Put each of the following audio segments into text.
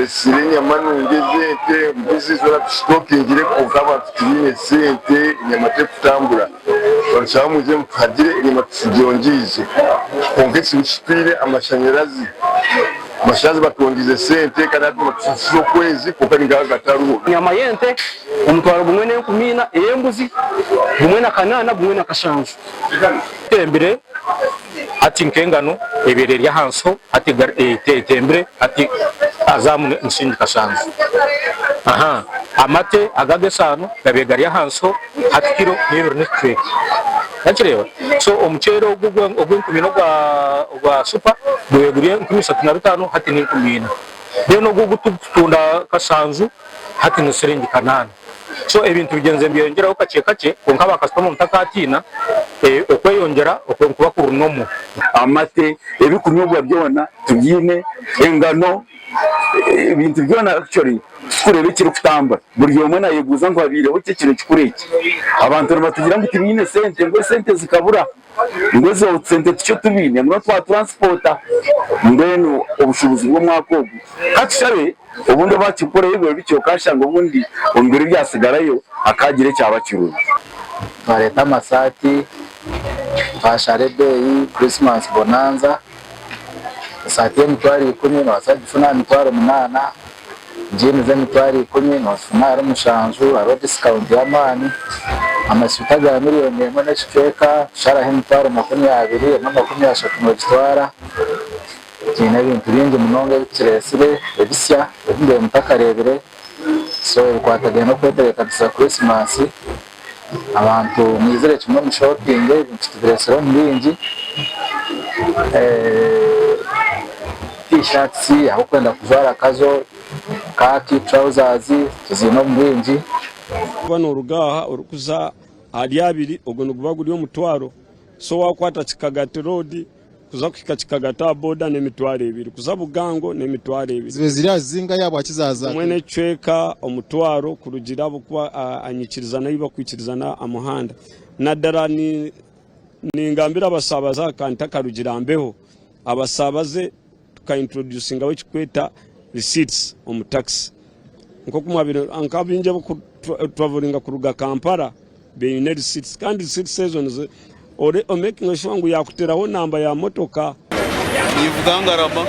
Sirenya manungeze ente mbizi zora stokingire kugaba tubine sente inyama tekutambura barushaho muje mukagire inyama tubyongize kongetse bishipire amashanyarazi mashazi batongize sente kandi atufuso kwezi kuko ni gataru inyama yente umutwaro bumwe ne kumina eyembuzi bumwe na kanana bumwe na kashanju tembere ati nkengano ebere lya hanso ati tembere ati azamu nsindi kashanju amate agage sano gabega lya hanso ati kilo niro netwe nakireba so omucero ogw'enkumino gwa super bweguriye 35 hati ni 10 beno gutunda kashanju hati no siringi kanana so ebintu bigenze byongera ukaciye kace konka bakasitoma mutakatina okweyongera okuba kurunomo amate ebikunyobwa byona tubyine engano ibintu byona actually kurebe kiri kutamba buri yomwe na yeguza ngo abireho cyo kikureke abantu batugira ngo tibine sente ngo sente zikabura ngo zo sente cyo tubine ngo twa transporta ngeno ubushobozi bwo mwakogo hatishabe ubundi bakikora yego bicyo kashanga ubundi ombere byasigarayo akagire cyabakiruza bareta amasati fashare day Christmas bonanza sati y'emitwari 10 n'abasadi 8 jini z'emitwari 10 n'abasfunara mushanju aro discount y'amani amasuta ga miliyoni emwe n'ekicweka shara h'emitwari 20 n'amakumi mu gitwara kina bintu bingi munonga bikiresire ebisya ebinde mutakarebere so kwatagenda no kwetereka bisa Christmas abantu mwizere kimwe mu shopping bitubresero mbingi t-shirts aho kwenda kuzara kazo kaki trousers zino mbingi bano rugaha urukuza ali abiri ogono gubaguri yo mutwaro so wakwata Kikagati road kuza kukikagata boda n'emitwaro 2 kuza Bugango n'emitwaro 2 zibe ziri zinga yabo akizaza mwene cweka omutwaro kurugira bukwa anyikirizana yiba kwikirizana amuhanda nadara ni ngambira abasabaza kanta karugirambeho abasabaze tuka introducing awe kikweta receipts tax nko kumwabiro ankabinje traveling kuruga Kampala be need receipts kandi receipts seasons ore making sure ngo yakuteraho namba ya motoka ivugangarama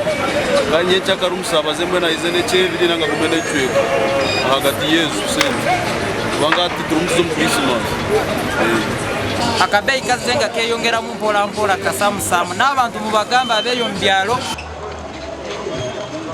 kanye cyakarumushabaze mwe na izene cyebiri nanga kumene cyeko hagati Yesu sente wangati turumuzo mu Christmas akabei kazenga keyongera mu mpola kasamusamu n'abantu mu bagamba abeyo mbyalo